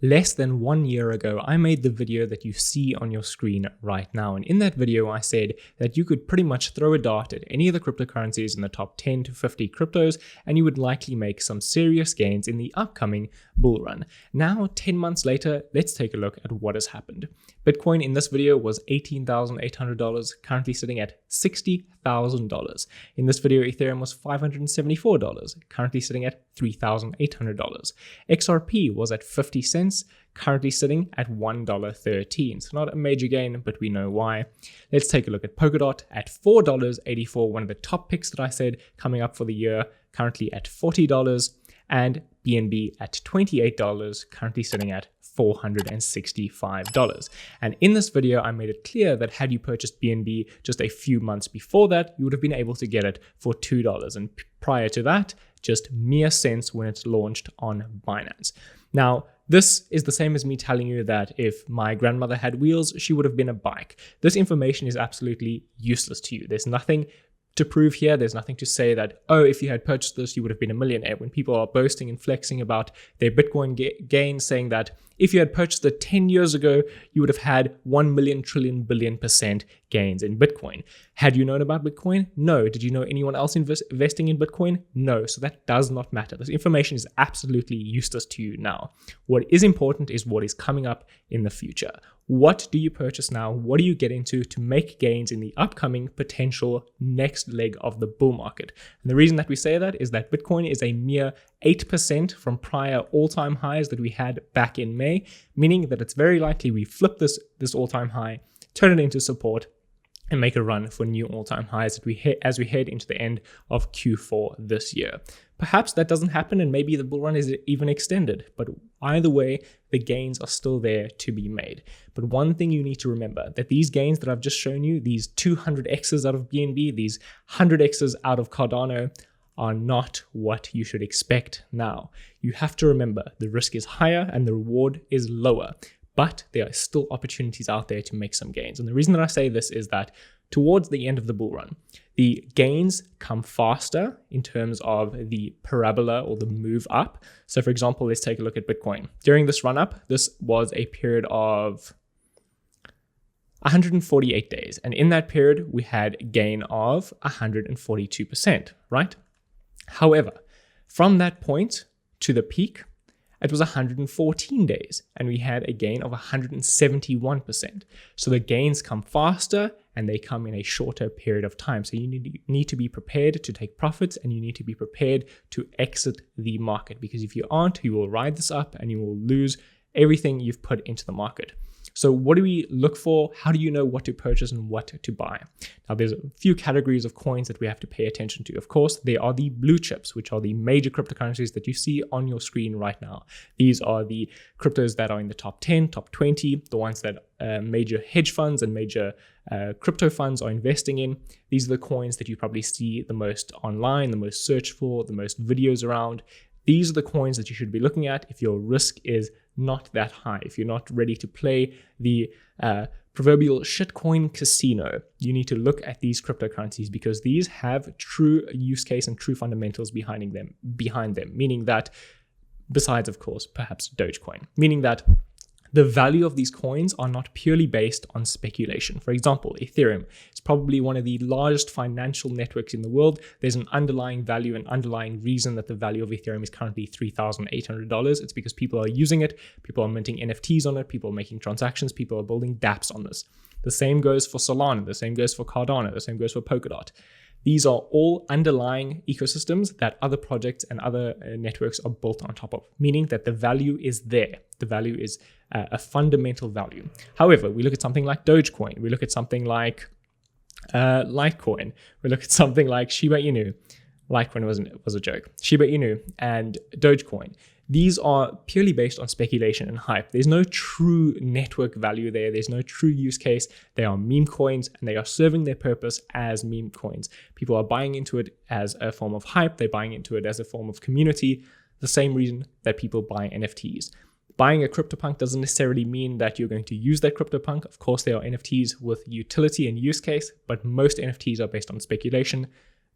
Less than 1 year ago, I made the video that you see on your screen right now. And in that video, I said that you could pretty much throw a dart at any of the cryptocurrencies in the top 10 to 50 cryptos, and you would likely make some serious gains in the upcoming bull run. Now, 10 months later, let's take a look at what has happened. Bitcoin in this video was $18,800, currently sitting at $60,000. In this video, Ethereum was $574, currently sitting at $3,800. XRP was at 50 cents, currently sitting at $1.13. So not a major gain, but we know why. Let's take a look at Polkadot at $4.84, one of the top picks that I said coming up for the year, currently at $40, and BNB at $28, currently sitting at $465. And in this video, I made it clear that had you purchased BNB just a few months before that, you would have been able to get it for $2. And prior to that, just mere cents when it launched on Binance. Now, this is the same as me telling you that if my grandmother had wheels, she would have been a bike. This information is absolutely useless to you. There's nothing to prove here. There's nothing to say that, oh, if you had purchased this, you would have been a millionaire. When people are boasting and flexing about their Bitcoin gains, saying that if you had purchased it 10 years ago, you would have had 1 million trillion billion% gains in Bitcoin. Had you known about Bitcoin? No. Did you know anyone else investing in Bitcoin? No. So that does not matter. This information is absolutely useless to you now. What is important is what is coming up in the future. What do you purchase now? What do you get into to make gains in the upcoming potential next leg of the bull market? And the reason that we say that is that Bitcoin is a mere 8% from prior all-time highs that we had back in May, meaning that it's very likely we flip this all-time high, turn it into support, and make a run for new all-time highs as we head into the end of Q4 this year. Perhaps that doesn't happen and maybe the bull run is even extended, but either way, the gains are still there to be made. But one thing you need to remember, that these gains that I've just shown you, these 200x's out of BNB, these 100x's out of Cardano, are not what you should expect now. You have to remember the risk is higher and the reward is lower. But there are still opportunities out there to make some gains. And the reason that I say this is that towards the end of the bull run, the gains come faster in terms of the parabola or the move up. So for example, let's take a look at Bitcoin. During this run up, this was a period of 148 days. And in that period, we had a gain of 142%, right? However, from that point to the peak, it was 114 days, and we had a gain of 171%. So the gains come faster, and they come in a shorter period of time. So you need to be prepared to take profits, and you need to be prepared to exit the market. Because if you aren't, you will ride this up, and you will lose everything you've put into the market. So what do we look for? How do you know what to purchase and what to buy? Now, there's a few categories of coins that we have to pay attention to. Of course, there are the blue chips, which are the major cryptocurrencies that you see on your screen right now. These are the cryptos that are in the top 10, top 20, the ones that major hedge funds and major crypto funds are investing in. These are the coins that you probably see the most online, the most searched for, the most videos around. These are the coins that you should be looking at if your risk is not that high. If you're not ready to play the proverbial shitcoin casino, you need to look at these cryptocurrencies because these have true use case and true fundamentals behind them, meaning that, besides, of course, perhaps Dogecoin, meaning that the value of these coins are not purely based on speculation. For example, Ethereum is probably one of the largest financial networks in the world. There's an underlying value, an underlying reason that the value of Ethereum is currently $3,800. It's because people are using it, people are minting NFTs on it, people are making transactions, people are building dApps on this. The same goes for Solana, the same goes for Cardano, the same goes for Polkadot. These are all underlying ecosystems that other projects and other networks are built on top of, meaning that the value is there. The value is a fundamental value. However, we look at something like Dogecoin, we look at something like Litecoin, we look at something like Shiba Inu. Litecoin was a joke. Shiba Inu and Dogecoin. These are purely based on speculation and hype. There's no true network value there. There's no true use case. They are meme coins and they are serving their purpose as meme coins. People are buying into it as a form of hype. They're buying into it as a form of community. The same reason that people buy NFTs. Buying a CryptoPunk doesn't necessarily mean that you're going to use that CryptoPunk. Of course, there are NFTs with utility and use case, but most NFTs are based on speculation.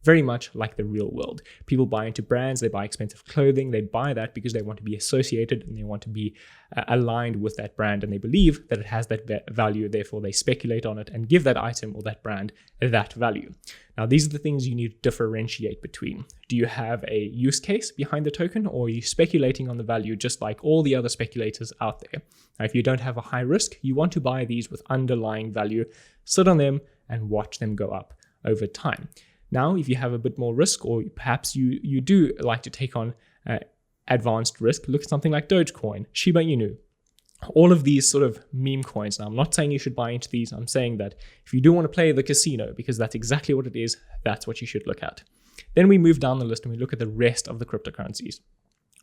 very much like the real world. People buy into brands, they buy expensive clothing, they buy that because they want to be associated and they want to be aligned with that brand, and they believe that it has that value. Therefore, they speculate on it and give that item or that brand that value. Now, these are the things you need to differentiate between. Do you have a use case behind the token, or are you speculating on the value just like all the other speculators out there? Now, if you don't have a high risk, you want to buy these with underlying value, sit on them and watch them go up over time. Now, if you have a bit more risk, or perhaps you do like to take on advanced risk, look at something like Dogecoin, Shiba Inu, all of these sort of meme coins. Now, I'm not saying you should buy into these. I'm saying that if you do want to play the casino, because that's exactly what it is, that's what you should look at. Then we move down the list and we look at the rest of the cryptocurrencies.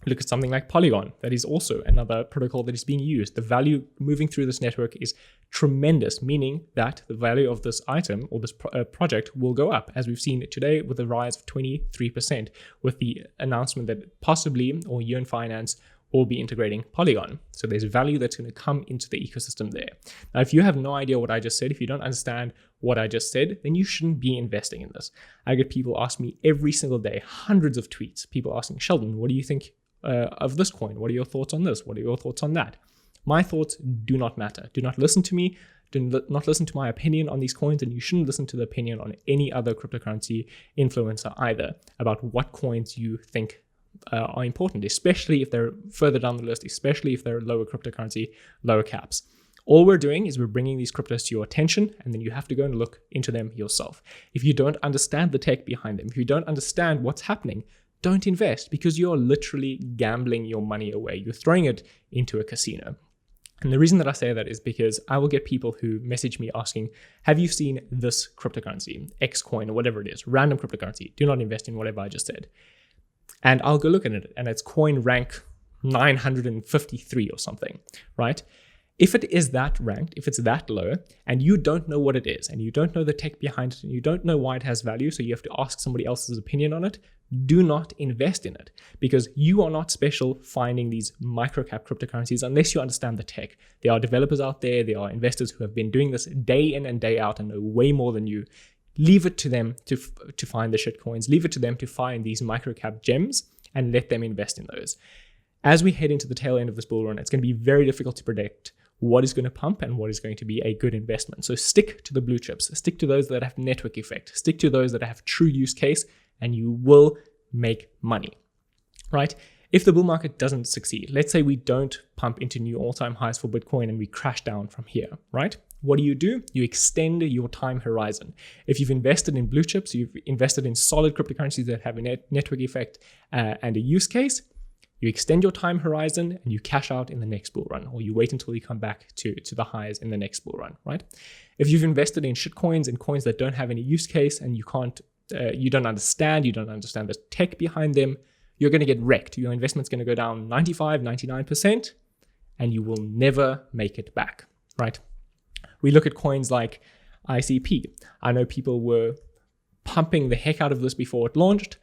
Look at something like Polygon. That is also another protocol that is being used. The value moving through this network is tremendous, meaning that the value of this item or this project will go up, as we've seen today with a rise of 23% with the announcement that possibly, or Yearn Finance, will be integrating Polygon. So there's value that's going to come into the ecosystem there. Now, if you have no idea what I just said, if you don't understand what I just said, then you shouldn't be investing in this. I get people ask me every single day, hundreds of tweets, people asking, Sheldon, what do you think of this coin? What are your thoughts on this? What are your thoughts on that? My thoughts do not matter. Do not listen to me. Do not listen to my opinion on these coins, and you shouldn't listen to the opinion on any other cryptocurrency influencer either about what coins you think are important, especially if they're further down the list, especially if they're lower cryptocurrency, lower caps. All we're doing is we're bringing these cryptos to your attention, and then you have to go and look into them yourself. If you don't understand the tech behind them, if you don't understand what's happening, don't invest, because you're literally gambling your money away. You're throwing it into a casino. And the reason that I say that is because I will get people who message me asking, have you seen this cryptocurrency, X coin or whatever it is, random cryptocurrency? Do not invest in whatever I just said. And I'll go look at it, and it's coin rank 953 or something, right? If it is that ranked, if it's that low, and you don't know what it is, and you don't know the tech behind it, and you don't know why it has value, so you have to ask somebody else's opinion on it, do not invest in it, because you are not special finding these microcap cryptocurrencies unless you understand the tech. There are developers out there, there are investors who have been doing this day in and day out and know way more than you. Leave it to them to find the shit coins, leave it to them to find these microcap gems and let them invest in those. As we head into the tail end of this bull run, it's going to be very difficult to predict what is going to pump and what is going to be a good investment. So stick to the blue chips, stick to those that have network effect, stick to those that have true use case, and you will make money, right? If the bull market doesn't succeed, let's say we don't pump into new all-time highs for Bitcoin and we crash down from here, right? What do? You extend your time horizon. If you've invested in blue chips, you've invested in solid cryptocurrencies that have a network effect and a use case, you extend your time horizon and you cash out in the next bull run, or you wait until you come back to the highs in the next bull run, right? If you've invested in shit coins and coins that don't have any use case and you don't understand the tech behind them, you're going to get wrecked. Your investment's going to go down 95, 99%, and you will never make it back, right? We look at coins like ICP. I know people were pumping the heck out of this before it launched.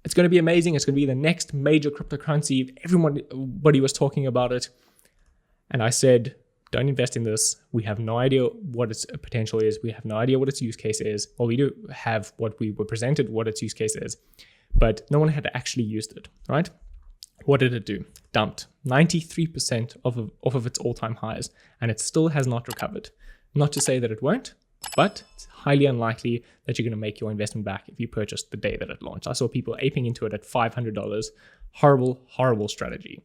It's going to be amazing. It's going to be the next major cryptocurrency. Everybody was talking about it. And I said, don't invest in this. We have no idea what its potential is. We have no idea what its use case is. Well, we do have what we were presented, what its use case is. But no one had actually used it, right? What did it do? Dumped 93% off of its all-time highs, and it still has not recovered. Not to say that it won't, but it's highly unlikely that you're going to make your investment back if you purchased the day that it launched. I saw people aping into it at $500. Horrible, horrible strategy.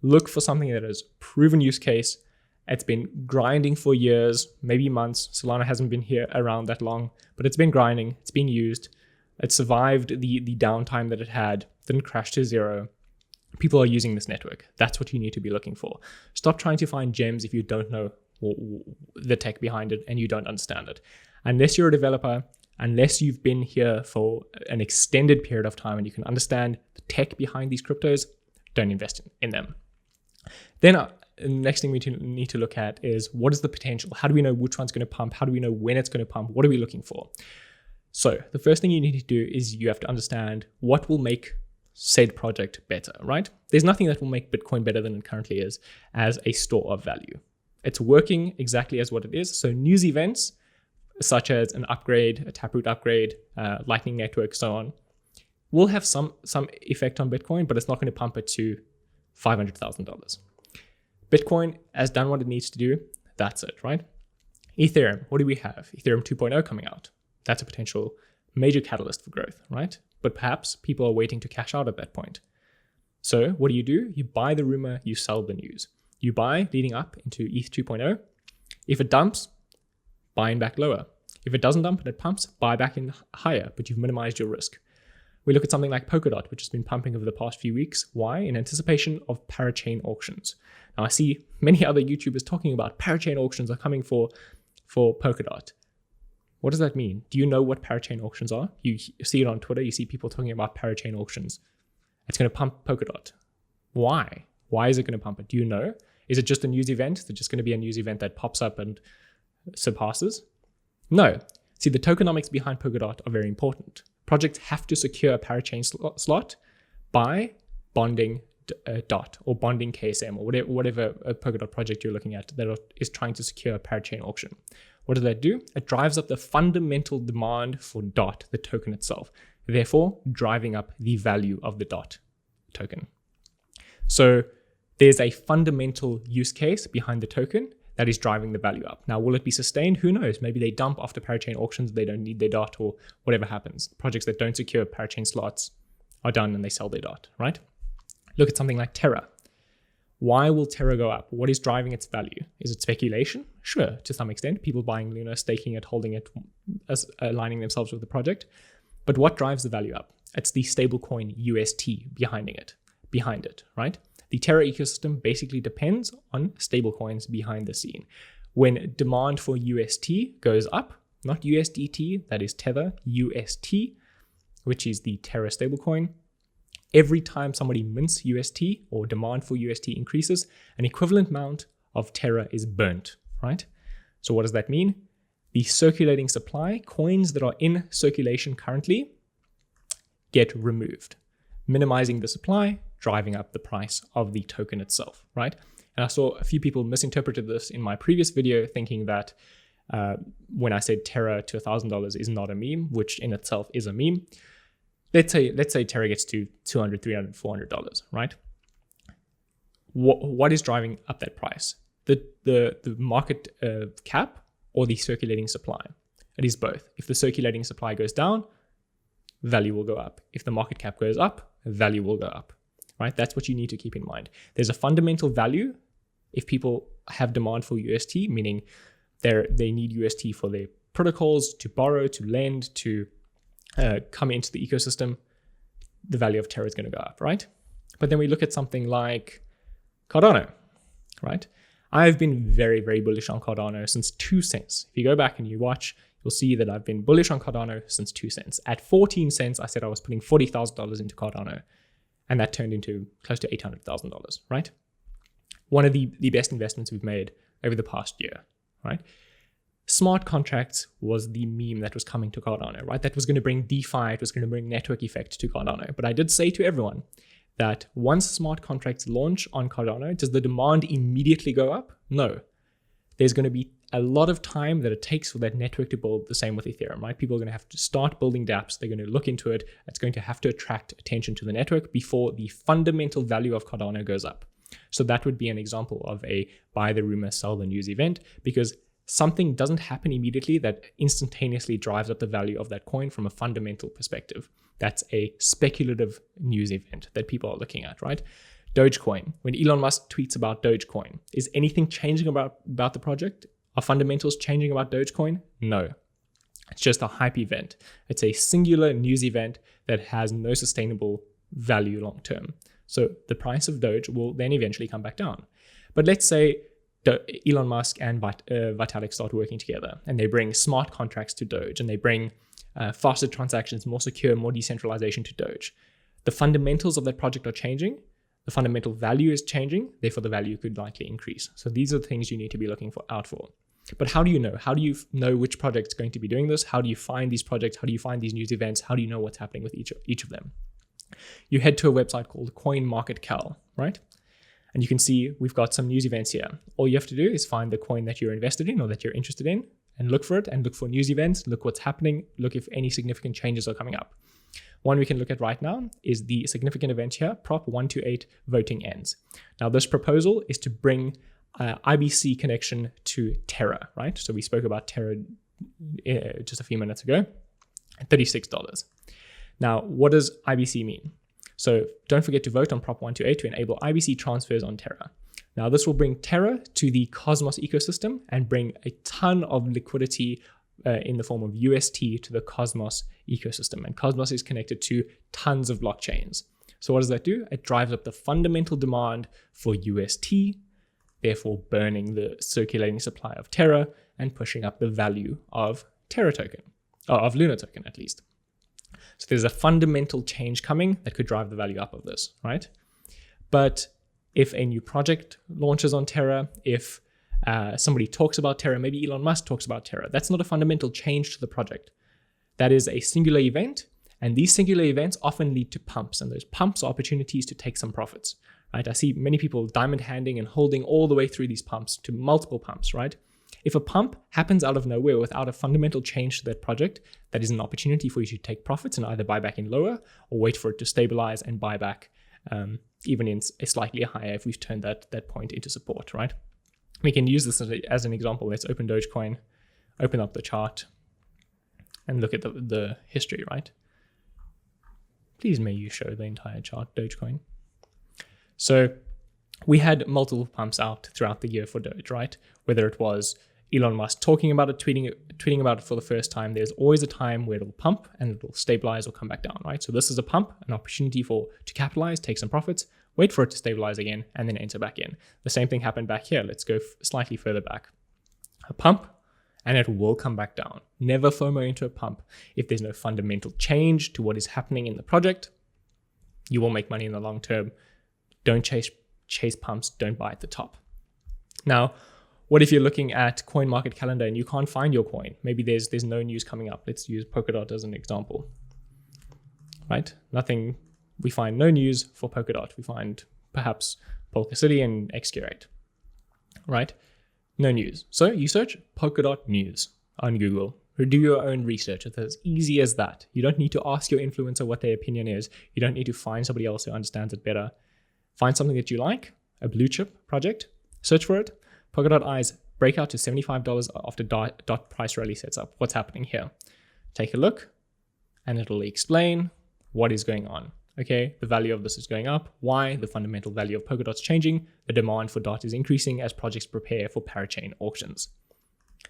Look for something that has proven use case. It's been grinding for years, maybe months. Solana hasn't been here around that long, but it's been grinding. It's being used. It survived the downtime that it had, didn't crash to zero. People are using this network. That's what you need to be looking for. Stop trying to find gems if you don't know the tech behind it and you don't understand it. Unless you're a developer, unless you've been here for an extended period of time and you can understand the tech behind these cryptos, don't invest in them. Then the next thing we need to look at is, what is the potential? How do we know which one's going to pump? How do we know when it's going to pump? What are we looking for? So the first thing you need to do is you have to understand what will make said project better, right? There's nothing that will make Bitcoin better than it currently is as a store of value. It's working exactly as what it is. So news events, such as an upgrade, a Taproot upgrade, Lightning Network, so on, will have some effect on Bitcoin, but it's not going to pump it to $500,000. Bitcoin has done what it needs to do. That's it, right? Ethereum, what do we have? Ethereum 2.0 coming out. That's a potential major catalyst for growth, right? But perhaps people are waiting to cash out at that point. So what do? You buy the rumor, you sell the news. You buy leading up into ETH 2.0. If it dumps, buying back lower. If it doesn't dump and it pumps, buy back in higher, but you've minimized your risk. We look at something like Polkadot, which has been pumping over the past few weeks. Why? In anticipation of parachain auctions. Now I see many other YouTubers talking about parachain auctions are coming for Polkadot. What does that mean? Do you know what parachain auctions are? You see it on Twitter, you see people talking about parachain auctions. It's going to pump Polkadot. Why? Why is it going to pump it? Do you know? Is it just a news event? Is it just going to be a news event that pops up and surpasses? No. See, the tokenomics behind Polkadot are very important. Projects have to secure a parachain slot by bonding DOT or bonding KSM or whatever Polkadot project you're looking at that is trying to secure a parachain auction. What does that do? It drives up the fundamental demand for DOT, the token itself, therefore driving up the value of the DOT token. So there's a fundamental use case behind the token that is driving the value up. Now, will it be sustained? Who knows? Maybe they dump after parachain auctions, they don't need their DOT or whatever happens. Projects that don't secure parachain slots are done and they sell their DOT, right? Look at something like Terra. Why will Terra go up? What is driving its value? Is it speculation? Sure, to some extent. People buying Luna, staking it, holding it, aligning themselves with the project. But what drives the value up? It's the stablecoin UST behind it, right? The Terra ecosystem basically depends on stablecoins behind the scene. When demand for UST goes up, not USDT, that is Tether, UST, which is the Terra stablecoin, every time somebody mints UST or demand for UST increases, an equivalent amount of Terra is burnt, right? So what does that mean? The circulating supply, coins that are in circulation currently, get removed, minimizing the supply, driving up the price of the token itself, right? And I saw a few people misinterpreted this in my previous video, thinking that when I said Terra to $1,000 is not a meme, which in itself is a meme. Let's say Terra gets to $200, $300, $400, right? What is driving up that price? The market cap or the circulating supply? It is both. If the circulating supply goes down, value will go up. If the market cap goes up, value will go up, right? That's what you need to keep in mind. There's a fundamental value if people have demand for UST, meaning they need UST for their protocols to borrow, to lend, to come into the ecosystem, the value of Terra is going to go up, right? But then we look at something like Cardano, right? I've been very, very bullish on Cardano since 2 cents. If you go back and you watch, you'll see that I've been bullish on Cardano since 2 cents. At 14 cents, I said I was putting $40,000 into Cardano, and that turned into close to $800,000, right? One of the best investments we've made over the past year, right? Smart contracts was the meme that was coming to Cardano, right? That was going to bring DeFi, it was going to bring network effect to Cardano. But I did say to everyone that once smart contracts launch on Cardano, does the demand immediately go up? No. There's going to be a lot of time that it takes for that network to build. The same with Ethereum, right? People are going to have to start building dApps. They're going to look into it. It's going to have to attract attention to the network before the fundamental value of Cardano goes up. So that would be an example of a buy the rumor, sell the news event, because something doesn't happen immediately that instantaneously drives up the value of that coin from a fundamental perspective. That's a speculative news event that people are looking at, right? Dogecoin. When Elon Musk tweets about Dogecoin, is anything changing about the project? Are fundamentals changing about Dogecoin? No. It's just a hype event. It's a singular news event that has no sustainable value long term. So the price of Doge will then eventually come back down. But let's say Elon Musk and Vitalik start working together and they bring smart contracts to Doge and they bring faster transactions, more secure, more decentralization to Doge. The fundamentals of that project are changing. The fundamental value is changing. Therefore, the value could likely increase. So these are the things you need to be looking out for. But how do you know? How do you know which project is going to be doing this? How do you find these projects? How do you find these news events? How do you know what's happening with each of them? You head to a website called CoinMarketCal, right? And you can see we've got some news events here. All you have to do is find the coin that you're invested in or that you're interested in and look for it and look for news events, look what's happening, look if any significant changes are coming up. One we can look at right now is the significant event here, Prop 128 voting ends. Now, this proposal is to bring IBC connection to Terra, right? So we spoke about Terra just a few minutes ago, at $36. Now, what does IBC mean? So don't forget to vote on Prop 128 to enable IBC transfers on Terra. Now, this will bring Terra to the Cosmos ecosystem and bring a ton of liquidity in the form of UST to the Cosmos ecosystem. And Cosmos is connected to tons of blockchains. So what does that do? It drives up the fundamental demand for UST, therefore burning the circulating supply of Terra and pushing up the value of Terra token, or of Luna token at least. So there's a fundamental change coming that could drive the value up of this, right? But if a new project launches on Terra, if somebody talks about Terra, maybe Elon Musk talks about Terra, that's not a fundamental change to the project. That is a singular event, and these singular events often lead to pumps, and those pumps are opportunities to take some profits, right? I see many people diamond handing and holding all the way through these pumps to multiple pumps, right? If a pump happens out of nowhere without a fundamental change to that project, that is an opportunity for you to take profits and either buy back in lower or wait for it to stabilize and buy back even in a slightly higher if we've turned that point into support, right? We can use this as an example. Let's open Dogecoin, open up the chart, and look at the history, right? Please may you show the entire chart, Dogecoin. So we had multiple pumps out throughout the year for Doge, right? Whether it was Elon Musk talking about it, tweeting about it for the first time, there's always a time where it'll pump and it'll stabilize or come back down, right? So this is a pump, an opportunity to capitalize, take some profits, wait for it to stabilize again, and then enter back in. The same thing happened back here. Let's go slightly further back. A pump, and it will come back down. Never FOMO into a pump. If there's no fundamental change to what is happening in the project, you will make money in the long term. Don't chase pumps, don't buy at the top. Now, what if you're looking at CoinMarketCalendar and you can't find your coin? Maybe there's no news coming up. Let's use Polkadot as an example, right? Nothing. We find no news for Polkadot. We find perhaps Polka City and Excurate, right? No news. So you search Polkadot news on Google or do your own research. It's as easy as that. You don't need to ask your influencer what their opinion is. You don't need to find somebody else who understands it better. Find something that you like, a blue chip project, search for it. Polkadot Eyes breakout to $75 after dot price rally sets up. What's happening here? Take a look and it'll explain what is going on. Okay, the value of this is going up. Why? The fundamental value of Polkadot's changing. The demand for DOT is increasing as projects prepare for parachain auctions.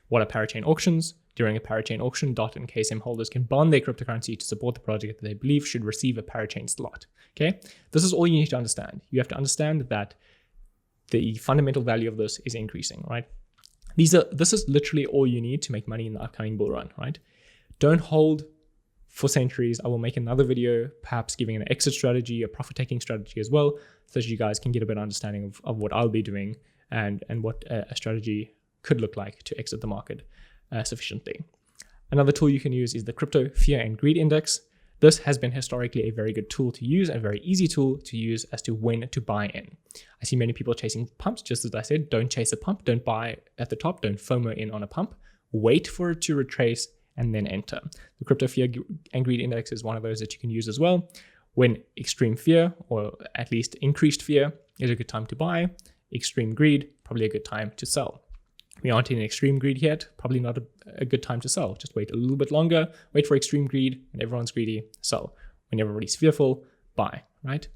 What are parachain auctions? During a parachain auction, DOT and KSM holders can bond their cryptocurrency to support the project that they believe should receive a parachain slot. Okay, this is all you need to understand. You have to understand that the fundamental value of this is increasing, right? This is literally all you need to make money in the upcoming bull run, right? Don't hold for centuries. I will make another video, perhaps giving an exit strategy, a profit-taking strategy as well, so that you guys can get a better understanding of what I'll be doing and what a strategy could look like to exit the market sufficiently. Another tool you can use is the Crypto Fear and Greed Index. This has been historically a very good tool to use, a very easy tool to use as to when to buy in. I see many people chasing pumps, just as I said, don't chase a pump, don't buy at the top, don't FOMO in on a pump, wait for it to retrace and then enter. The Crypto Fear and Greed Index is one of those that you can use as well. When extreme fear, or at least increased fear, is a good time to buy. Extreme greed, probably a good time to sell. We aren't in extreme greed yet, probably not a good time to sell. Just wait a little bit longer, wait for extreme greed. When everyone's greedy, sell. When everybody's fearful, buy, right?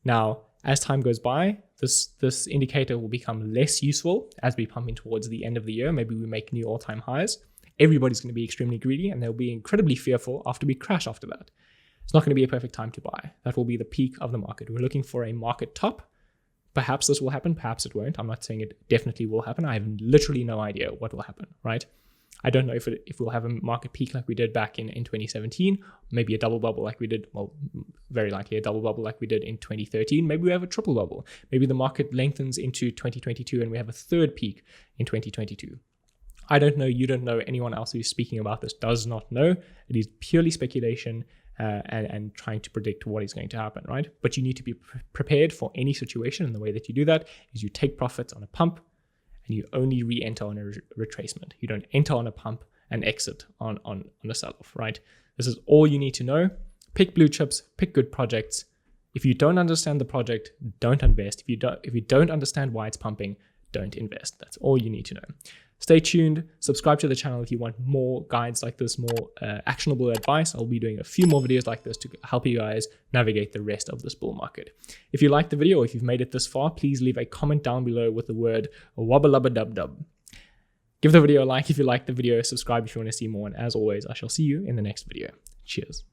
Now, as time goes by, this indicator will become less useful as we pump in towards the end of the year. Maybe we make new all-time highs. Everybody's going to be extremely greedy and they'll be incredibly fearful after we crash after that. It's not going to be a perfect time to buy. That will be the peak of the market. We're looking for a market top. Perhaps this will happen, perhaps it won't. I'm not saying it definitely will happen. I have literally no idea what will happen, right? I don't know if we'll have a market peak like we did back in 2017, maybe a double bubble like we did, well, very likely a double bubble like we did in 2013. Maybe we have a triple bubble. Maybe the market lengthens into 2022 and we have a third peak in 2022. I don't know, you don't know, anyone else who's speaking about this does not know. It is purely speculation and trying to predict what is going to happen, right? But you need to be prepared for any situation, and the way that you do that is you take profits on a pump and you only re-enter on a retracement. You don't enter on a pump and exit on a sell-off, right? This is all you need to know. Pick blue chips, pick good projects. If you don't understand the project, don't invest. If you don't understand why it's pumping, don't invest. That's all you need to know. Stay tuned. Subscribe to the channel if you want more guides like this, more actionable advice. I'll be doing a few more videos like this to help you guys navigate the rest of this bull market. If you liked the video, or if you've made it this far, please leave a comment down below with the word wobble-lubba-dub-dub. Give the video a like if you liked the video. Subscribe if you want to see more. And as always, I shall see you in the next video. Cheers.